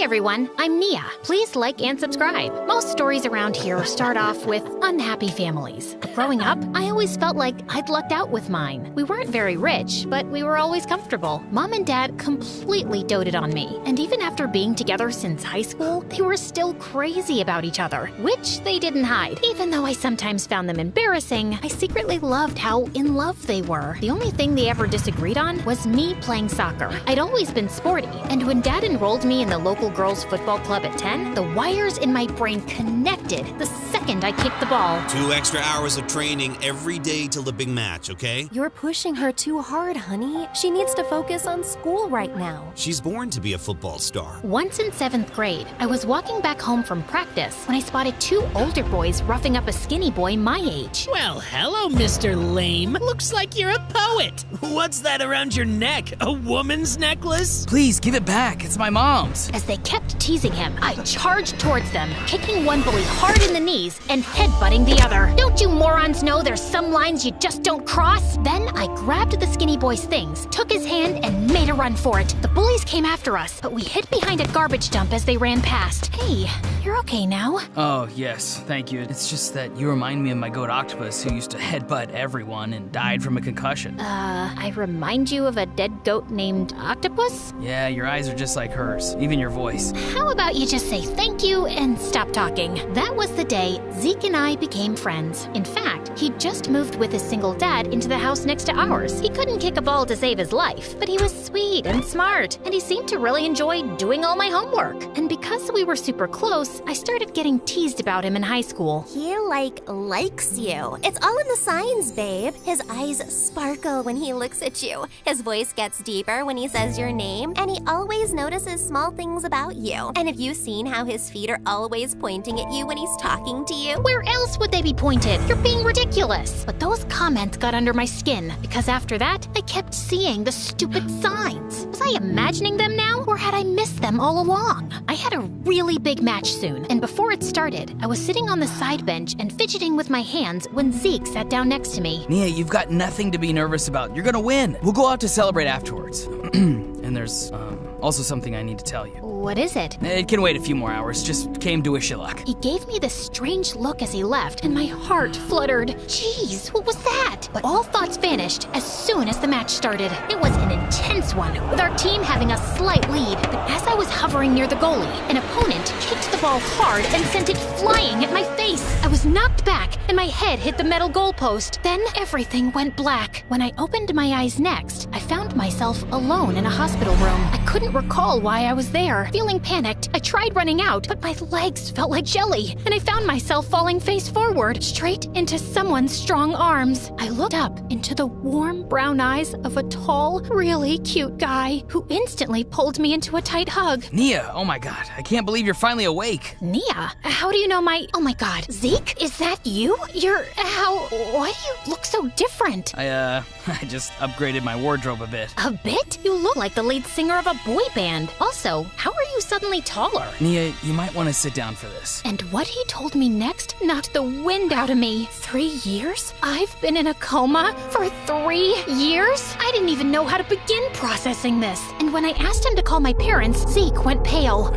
everyone, I'm Nia. Please like and subscribe. Most stories around here start off with unhappy families. Growing up, I always felt like I'd lucked out with mine. We weren't very rich, but we were always comfortable. Mom and Dad completely doted on me, and even after being together since high school, they were still crazy about each other, which they didn't hide. Even though I sometimes found them embarrassing, I secretly loved how in love they were. The only thing they ever disagreed on was me playing soccer. I'd always been sporty, and when Dad enrolled me in the local girls' football club at 10, the wires in my brain connected the second I kicked the ball. 2 extra hours of training every day till the big match, okay? You're pushing her too hard, honey. She needs to focus on school right now. She's born to be a football star. Once in 7th grade, I was walking back home from practice when I spotted 2 older boys roughing up a skinny boy my age. Well, hello, Mr. Lame. Looks like you're a poet. What's that around your neck? A woman's necklace? Please, give it back. It's my mom's. As they kept teasing him, I charged towards them, kicking one bully hard in the knees and headbutting the other. Don't you morons know there's some lines you just don't cross? Then I grabbed the skinny boy's things, took his hand, and made a run for it. The bullies came after us, but we hid behind a garbage dump as they ran past. Hey, you're okay now? Oh, yes, thank you. It's just that you remind me of my goat Octopus who used to headbutt everyone and died from a concussion. I remind you of a dead goat named Octopus? Yeah, your eyes are just like hers, even your voice. How about you just say thank you and stop talking? That was the day Zeke and I became friends. In fact, he'd just moved with his single dad into the house next to ours. He couldn't kick a ball to save his life, but he was sweet and smart, and he seemed to really enjoy doing all my homework. And because we were super close, I started getting teased about him in high school. He, likes you. It's all in the signs, babe. His eyes sparkle when he looks at you. His voice gets deeper when he says your name, and he always notices small things about you. And have you seen how his feet are always pointing at you when he's talking to you? Where else would they be pointed? You're being ridiculous. But those comments got under my skin, because after that, I kept seeing the stupid signs. Was I imagining them now, or had I missed them all along? I had a really big match soon, and before it started, I was sitting on the side bench and fidgeting with my hands when Zeke sat down next to me. Nia, you've got nothing to be nervous about. You're gonna win. We'll go out to celebrate afterwards. And there's, also something I need to tell you. What is it? It can wait a few more hours. Just came to wish you luck. He gave me this strange look as he left, and my heart fluttered. Jeez, what was that? But all thoughts vanished as soon as the match started. It was an intense one, with our team having a slight lead. But as I was hovering near the goalie, an opponent kicked the ball hard and sent it flying at my face. I was knocked back, and my head hit the metal goalpost. Then everything went black. When I opened my eyes next, I found myself alone in a hospital room. I couldn't recall why I was there. Feeling panicked, I tried running out, but my legs felt like jelly, and I found myself falling face forward, straight into someone's strong arms. I looked up into the warm brown eyes of a tall, really cute guy who instantly pulled me into a tight hug. Nia, oh my god, I can't believe you're finally awake. Nia? How do you know my... Oh my god, Zeke? Is that you? Why do you look so different? I just upgraded my wardrobe a bit. A bit? You look like the lead singer of a boy band. Also, how are you suddenly taller? Nia, you might want to sit down for this. And what he told me next knocked the wind out of me. 3 years? I've been in a coma for 3 years? I didn't even know how to begin processing this. And when I asked him to call my parents, Zeke went pale.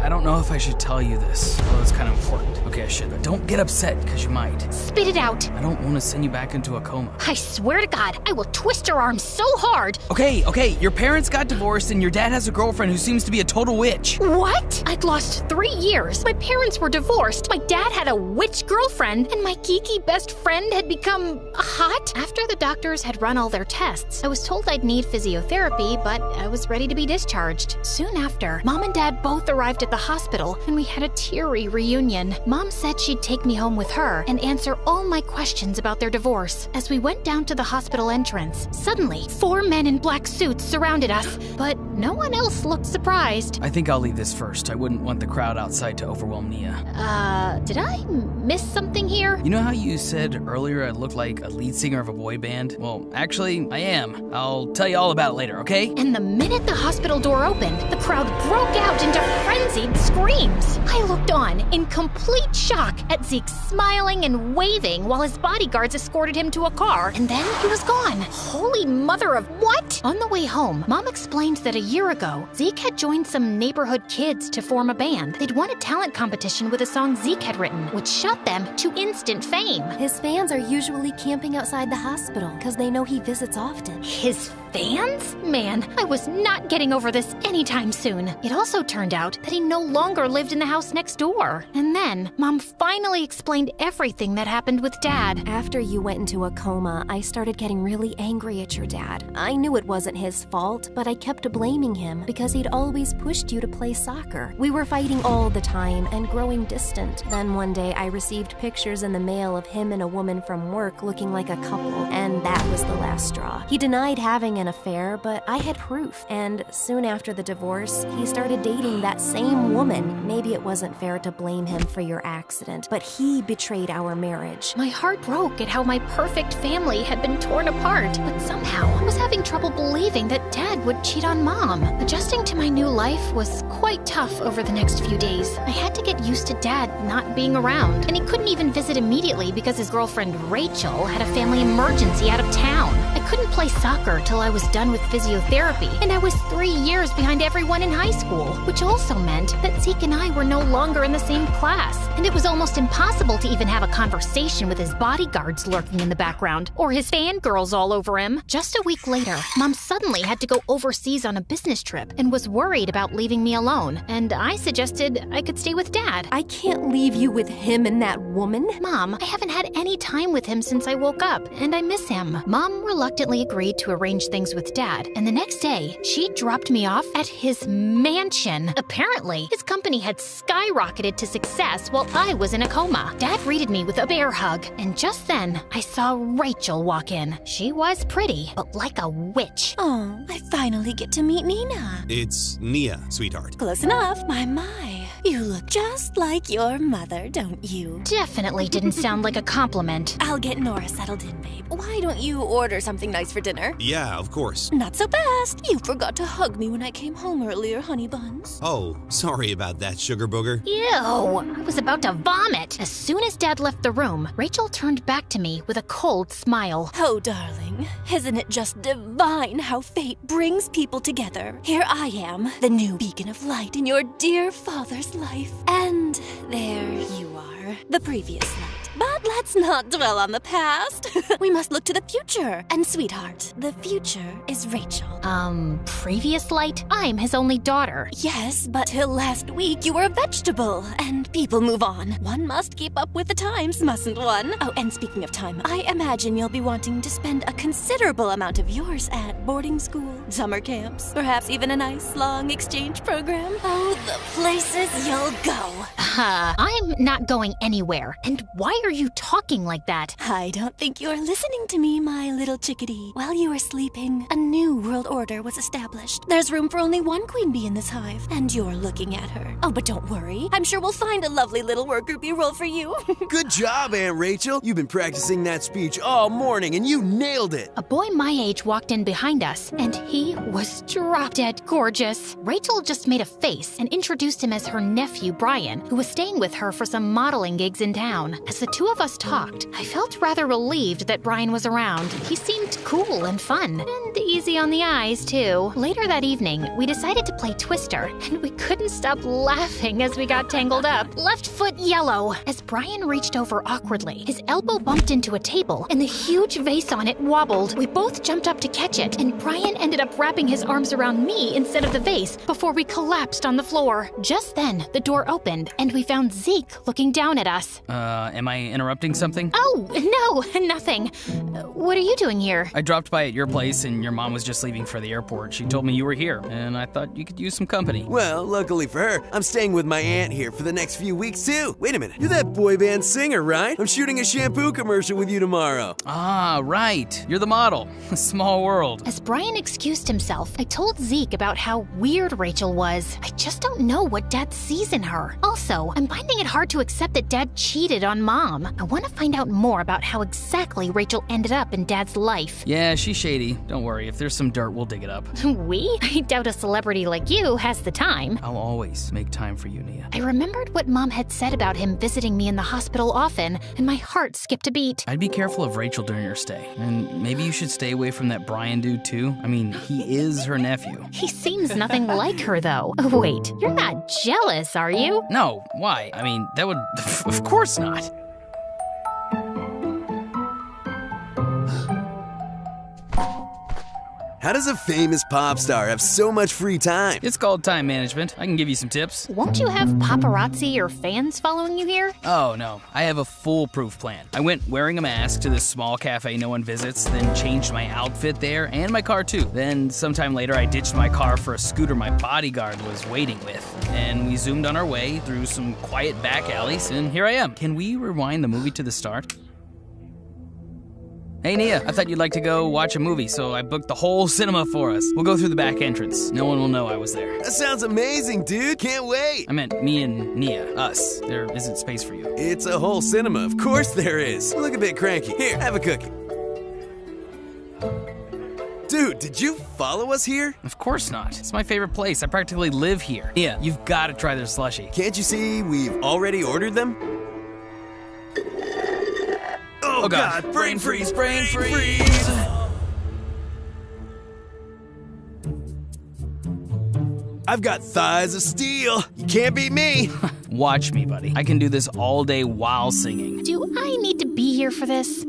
I don't know if I should tell you this, although it's kind of important. Okay, I should. Don't get upset, because you might. Spit it out. I don't want to send you back into a coma. I swear to God, I will twist your arm so hard. Okay, your parents got divorced and your dad has a girlfriend who seems to be a total witch. What? I'd lost 3 years. My parents were divorced. My dad had a witch girlfriend, and my geeky best friend had become hot. After the doctors had run all their tests, I was told I'd need physiotherapy, but I was ready to be discharged. Soon after, Mom and Dad both arrived at the hospital, and we had a teary reunion. Mom said she'd take me home with her and answer all my questions about their divorce. As we went down to the hospital entrance, suddenly 4 men in black suits surrounded us, but no one else looked surprised. I think I'll leave this first. I wouldn't want the crowd outside to overwhelm Nia. Did I miss something here? You know how you said earlier I looked like a lead singer of a boy band? Well, actually, I am. I'll tell you all about it later, okay? And the minute the hospital door opened, the crowd broke out into frenzy frenzied screams. I looked on in complete shock at Zeke smiling and waving while his bodyguards escorted him to a car, and then he was gone. Holy mother of what? On the way home, Mom explained that a year ago, Zeke had joined some neighborhood kids to form a band. They'd won a talent competition with a song Zeke had written, which shot them to instant fame. His fans are usually camping outside the hospital because they know he visits often. His fans? Man, I was not getting over this anytime soon. It also turned out that he no longer lived in the house next door. And then, Mom finally explained everything that happened with Dad. After you went into a coma, I started getting really angry at your dad. I knew it wasn't his fault, but I kept blaming him because he'd always pushed you to play soccer. We were fighting all the time and growing distant. Then one day I received pictures in the mail of him and a woman from work looking like a couple, and that was the last straw. He denied having an affair, but I had proof, and soon after the divorce, he started dating that same woman. Maybe it wasn't fair to blame him for your accident, but he betrayed our marriage. My heart broke at how my perfect family had been torn apart, but somehow I was having trouble believing that Dad would cheat on Mom. Adjusting to my new life was quite tough over the next few days. I had to get used to Dad not being around, and he couldn't even visit immediately because his girlfriend Rachel had a family emergency out of town. I couldn't play soccer till I was done with physiotherapy, and I was 3 years behind everyone in high school, which also meant that Zeke and I were no longer in the same class, and it was almost impossible to even have a conversation with his bodyguards lurking in the background, or his fangirls all over him. Just a week later, Mom suddenly had to go overseas on a business trip and was worried about leaving me alone, and I suggested I could stay with Dad. I can't leave you with him and that woman. Mom, I haven't had any time with him since I woke up, and I miss him. Mom reluctantly agreed to arrange things with Dad, and the next day, she dropped me off at his mansion. Apparently, his company had skyrocketed to success while I was in a coma. Dad greeted me with a bear hug, and just then, I saw Rachel walk in. She was pretty, but like a witch. Oh, I finally get to meet Nina. It's Nia, sweetheart. Close enough, my. You look just like your mother, don't you? Definitely didn't sound like a compliment. I'll get Nora settled in, babe. Why don't you order something nice for dinner? Yeah, of course. Not so fast. You forgot to hug me when I came home earlier, honey buns. Oh, sorry about that, sugar booger. Ew, I was about to vomit. As soon as Dad left the room, Rachel turned back to me with a cold smile. Oh, darling, isn't it just divine how fate brings people together? Here I am, the new beacon of light in your dear father's life. And there you are, the previous light. But let's not dwell on the past. We must look to the future. And sweetheart, the future is Rachel. Previous light? I'm his only daughter. Yes, but till last week you were a vegetable, and people move on. One must keep up with the times, mustn't one? Oh, and speaking of time, I imagine you'll be wanting to spend a considerable amount of yours at boarding school, summer camps, perhaps even a nice long exchange program. Oh, the places you'll go. I'm not going anywhere. And why are you talking like that? I don't think you're listening to me, my little chickadee. While you were sleeping, a new world order was established. There's room for only one queen bee in this hive, and you're looking at her. Oh, but don't worry. I'm sure we'll find a lovely little worker bee role for you. Good job, Aunt Rachel. You've been practicing that speech all morning, and you nailed it. A boy my age walked in behind us, and he was drop-dead gorgeous. Rachel just made a face and introduced him as her nephew, Brian, who was staying with her for some modeling gigs in town. As the two of us talked, I felt rather relieved that Brian was around. He seemed cool and fun, and easy on the eyes, too. Later that evening, we decided to play Twister, and we couldn't stop laughing as we got tangled up. Left foot yellow. As Brian reached over awkwardly, his elbow bumped into a table, and the huge vase on it wobbled. We both jumped up to catch it, and Brian ended up wrapping his arms around me instead of the vase before we collapsed on the floor. Just then, the door opened, and we found Zeke looking down at us. Am I interrupting something? Oh, no, nothing. What are you doing here? I dropped by at your place and your mom was just leaving for the airport. She told me you were here, and I thought you could use some company. Well, luckily for her, I'm staying with my aunt here for the next few weeks, too. Wait a minute, you're that boy band singer, right? I'm shooting a shampoo commercial with you tomorrow. Ah, right. You're the model. Small world. As Brian excused himself, I told Zeke about how weird Rachel was. I just don't know what Dad sees in her. Also, though. I'm finding it hard to accept that Dad cheated on Mom. I want to find out more about how exactly Rachel ended up in Dad's life. Yeah, she's shady. Don't worry, if there's some dirt, we'll dig it up. We? I doubt a celebrity like you has the time. I'll always make time for you, Nia. I remembered what Mom had said about him visiting me in the hospital often, and my heart skipped a beat. I'd be careful of Rachel during your stay, and maybe you should stay away from that Brian dude too. I mean, he is her nephew. He seems nothing like her, though. Wait, you're not jealous, are you? No, why? I mean, that would... Of course not. How does a famous pop star have so much free time? It's called time management. I can give you some tips. Won't you have paparazzi or fans following you here? Oh, no. I have a foolproof plan. I went wearing a mask to this small cafe no one visits, then changed my outfit there and my car too. Then sometime later, I ditched my car for a scooter my bodyguard was waiting with. And we zoomed on our way through some quiet back alleys, and here I am. Can we rewind the movie to the start? Hey, Nia, I thought you'd like to go watch a movie, so I booked the whole cinema for us. We'll go through the back entrance. No one will know I was there. That sounds amazing, dude. Can't wait. I meant me and Nia, us. There isn't space for you. It's a whole cinema. Of course there is. Look a bit cranky. Here, have a cookie. Dude, did you follow us here? Of course not. It's my favorite place. I practically live here. Nia, you've got to try their slushie. Can't you see we've already ordered them? Oh God, brain freeze, brain freeze! I've got thighs of steel. You can't beat me. Watch me, buddy. I can do this all day while singing. Do I need to be here for this?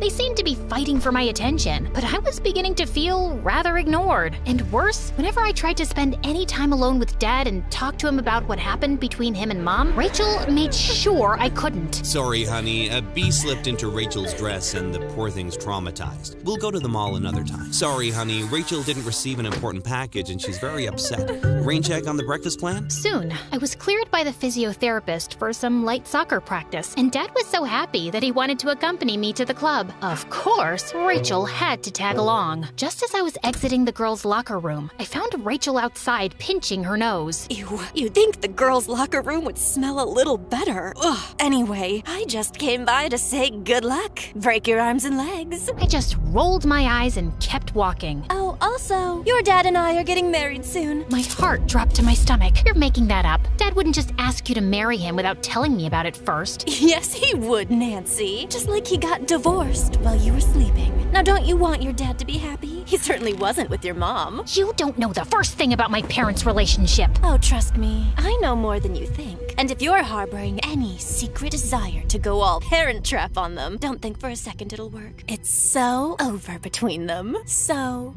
They seemed to be fighting for my attention, but I was beginning to feel rather ignored. And worse, whenever I tried to spend any time alone with Dad and talk to him about what happened between him and Mom, Rachel made sure I couldn't. Sorry, honey. A bee slipped into Rachel's dress and the poor thing's traumatized. We'll go to the mall another time. Sorry, honey. Rachel didn't receive an important package and she's very upset. Rain check on the breakfast plan? Soon, I was cleared by the physiotherapist for some light soccer practice, and Dad was so happy that he wanted to accompany me to the club. Of course, Rachel had to tag along. Just as I was exiting the girls' locker room, I found Rachel outside pinching her nose. Ew, you'd think the girls' locker room would smell a little better. Ugh. Anyway, I just came by to say good luck. Break your arms and legs. I just rolled my eyes and kept walking. Oh, also, your dad and I are getting married soon. My heart dropped to my stomach. You're making that up. Dad wouldn't just ask you to marry him without telling me about it first. Yes, he would, Nancy. Just like he got divorced while you were sleeping. Now, don't you want your dad to be happy? He certainly wasn't with your mom. You don't know the first thing about my parents' relationship. Oh, trust me, I know more than you think. And if you're harboring any secret desire to go all parent trap on them, don't think for a second it'll work. It's so over between them. So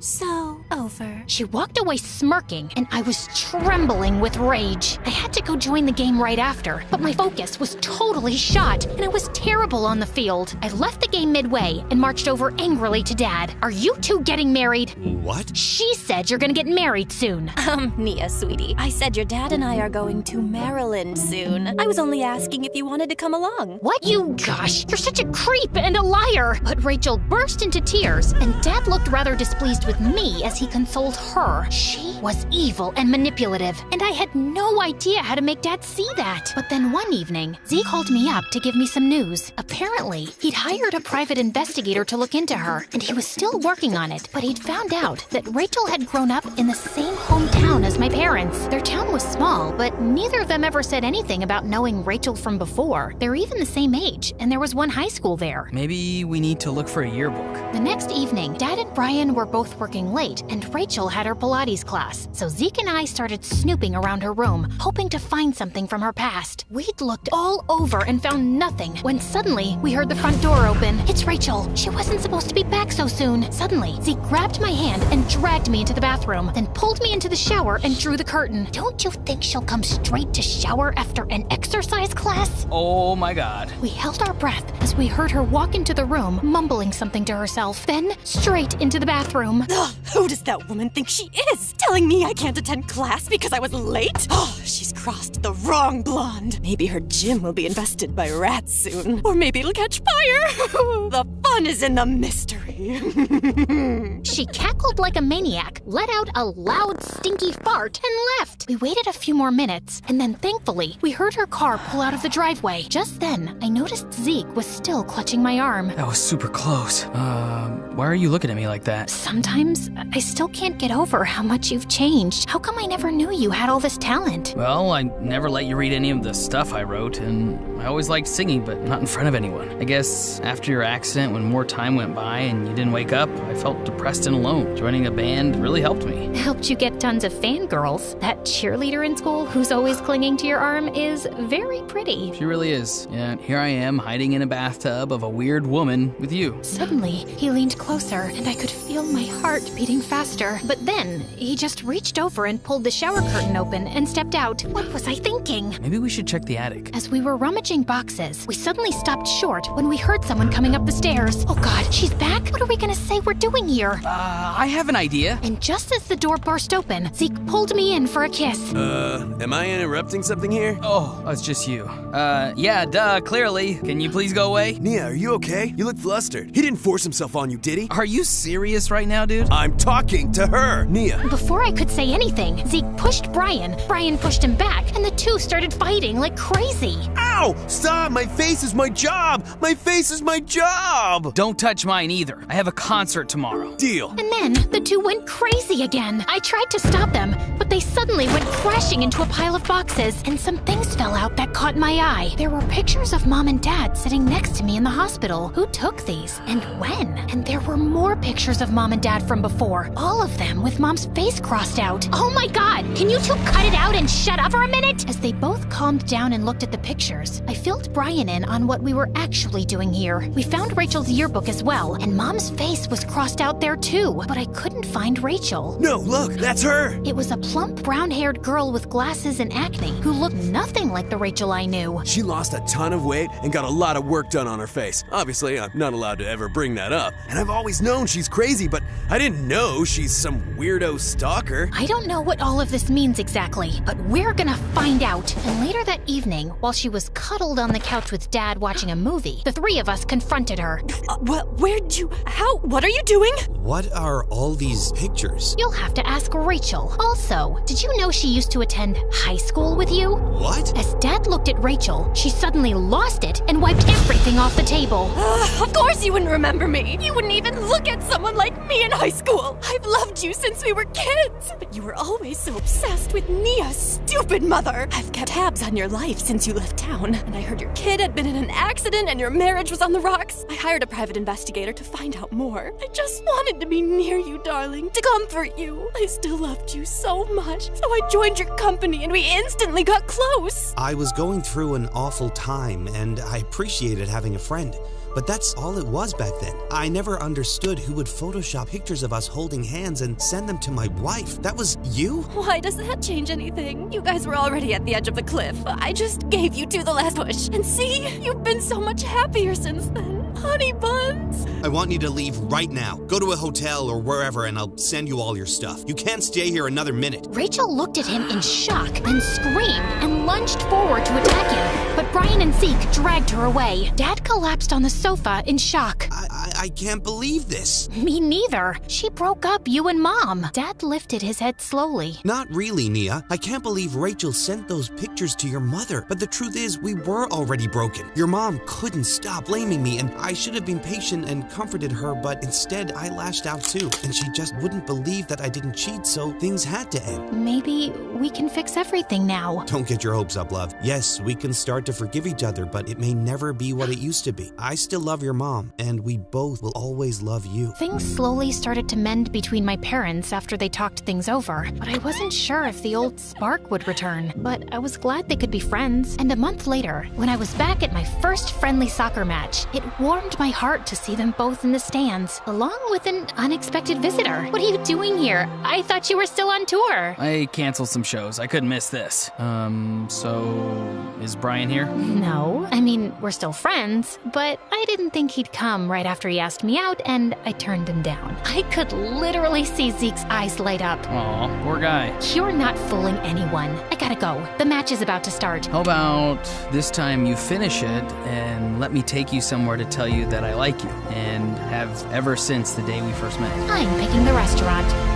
over. She walked away smirking, and I was trembling with rage. I had to go join the game right after, but my focus was totally shot, and I was terrible on the field. I left the game midway and marched over angrily to Dad. Are you two getting married? What? She said you're gonna get married soon. Nia, sweetie, I said your dad and I are going to Maryland soon. I was only asking if you wanted to come along. What? Gosh, you're such a creep and a liar. But Rachel burst into tears, and Dad looked rather displeased with me as he consoled her. She was evil and manipulative, and I had no idea how to make Dad see that. But then one evening, Z called me up to give me some news. Apparently, he'd hired a private investigator to look into her, and he was still working on it, but he'd found out that Rachel had grown up in the same hometown as my parents. Their town was small, but neither of them ever said anything about knowing Rachel from before. They're even the same age, and there was one high school there. Maybe we need to look for a yearbook. The next evening, Dad and Brian were both working late, and Rachel had her Pilates class, so Zeke and I started snooping around her room, hoping to find something from her past. We'd looked all over and found nothing, when suddenly we heard the front door open. It's Rachel. She wasn't supposed to be back so soon. Suddenly, Zeke grabbed my hand and dragged me into the bathroom, then pulled me into the shower and drew the curtain. Don't you think she'll come straight to shower after an exercise class? Oh my God. We held our breath as we heard her walk into the room, mumbling something to herself, then straight into the bathroom. Ugh, who does that woman think she is? Telling telling me I can't attend class because I was late? Oh, she's crossed the wrong blonde. Maybe her gym will be infested by rats soon. Or maybe it'll catch fire. The fun is in the mystery. She cackled like a maniac, let out a loud, stinky fart, and left. We waited a few more minutes, and then thankfully, we heard her car pull out of the driveway. Just then, I noticed Zeke was still clutching my arm. That was super close. Why are you looking at me like that? Sometimes, I still can't get over how much you've changed. How come I never knew you had all this talent? Well, I never let you read any of the stuff I wrote, and I always liked singing, but not in front of anyone. I guess after your accident, when more time went by and you didn't wake up, I felt depressed and alone. Joining a band really helped me. Helped you get tons of fangirls. That cheerleader in school who's always clinging to your arm is very pretty. She really is. Yeah, here I am, hiding in a bathtub of a weird woman with you. Suddenly, he leaned closer, and I could feel my heart beating faster. But then, he just reached over and pulled the shower curtain open and stepped out. What was I thinking? Maybe we should check the attic. As we were rummaging boxes, we suddenly stopped short when we heard someone coming up the stairs. Oh God, she's back? What are we gonna say we're doing here? I have an idea. And just as the door burst open, Zeke pulled me in for a kiss. Am I interrupting something here? Oh, it's just you. Yeah, duh, clearly. Can you please go away? Nia, are you okay? You look flustered. He didn't force himself on you, did he? Are you serious right now, dude? I'm talking to her, Nia. Before I could say anything, Zeke pushed Brian. Brian pushed him back, and the two started fighting like crazy. Ow! Stop! My face is my job! My face is my job! Don't touch mine either. I have a concert tomorrow. Deal. And then the two went crazy again. I tried to stop them, but they suddenly went crashing into a pile of boxes, and some things fell out that caught my eye. There were pictures of Mom and Dad sitting next to me in the hospital. Who took these? And when? And there were more pictures of Mom and Dad from before. All of them with Mom's face crossed out. Oh my God! Can you two cut it out and shut up for a minute? As they both calmed down and looked at the pictures, I filled Brian in on what we were actually doing here. We found Rachel's yearbook as well, and Mom's face was crossed out there too, but I couldn't find Rachel. No, look, that's her! It was a plump, brown-haired girl with glasses and acne who looked nothing like the Rachel I knew. She lost a ton of weight and got a lot of work done on her face. Obviously, I'm not allowed to ever bring that up. And I've always known she's crazy, but I didn't know she's some weirdo stalker. I don't know what all of this means exactly, but we're gonna find out. And later that evening, while she was cuddled on the couch with Dad watching a movie, the three of us confronted her. What are you doing? What are all these pictures? You'll have to ask Rachel. Also, did you know she used to attend high school with you? What? As Dad looked at Rachel, she suddenly lost it and wiped everything off the table. Of course you wouldn't remember me. You wouldn't even look at someone like me in high school. I've loved you since we were kids. But you were always so obsessed with Nia's stupid mother. I've kept tabs on your life since you left town. And I heard your kid had been in an accident and your marriage was on the rocks. I hired a private investigator to find out more. I just wanted to be near you, darling, to comfort you. I still loved you so much. So I joined your company and we instantly got close. I was going through an awful time, and I appreciated having a friend. But that's all it was back then. I never understood who would Photoshop pictures of us holding hands and send them to my wife. That was you? Why does that change anything? You guys were already at the edge of the cliff. I just gave you to the last push. And see, you've been so much happier since then. Honey buns. I want you to leave right now. Go to a hotel or wherever and I'll send you all your stuff. You can't stay here another minute. Rachel looked at him in shock, then screamed and lunged forward to attack him. But Brian and Zeke dragged her away. Dad collapsed on the sofa in shock. I can't believe this. Me neither. She broke up you and Mom. Dad lifted his head slowly. Not really, Nia. I can't believe Rachel sent those pictures to your mother. But the truth is, we were already broken. Your mom couldn't stop blaming me, and I should have been patient and comforted her, but instead I lashed out too. And she just wouldn't believe that I didn't cheat, so things had to end. Maybe we can fix everything now. Don't get your hopes up, love. Yes, we can start to forgive each other, but it may never be what it used to be. I still love your mom, and we both will always love you. Things slowly started to mend between my parents after they talked things over, but I wasn't sure if the old spark would return. But I was glad they could be friends. And a month later, when I was back at my first friendly soccer match, it warmed warmed my heart to see them both in the stands, along with an unexpected visitor. What are you doing here? I thought you were still on tour. I canceled some shows. I couldn't miss this. So is Brian here? No. I mean, we're still friends, but I didn't think he'd come right after he asked me out, and I turned him down. I could literally see Zeke's eyes light up. Aw, poor guy. You're not fooling anyone. I gotta go. The match is about to start. How about this time you finish it and let me take you somewhere to tell you that I like you, and have ever since the day we first met. I'm picking the restaurant.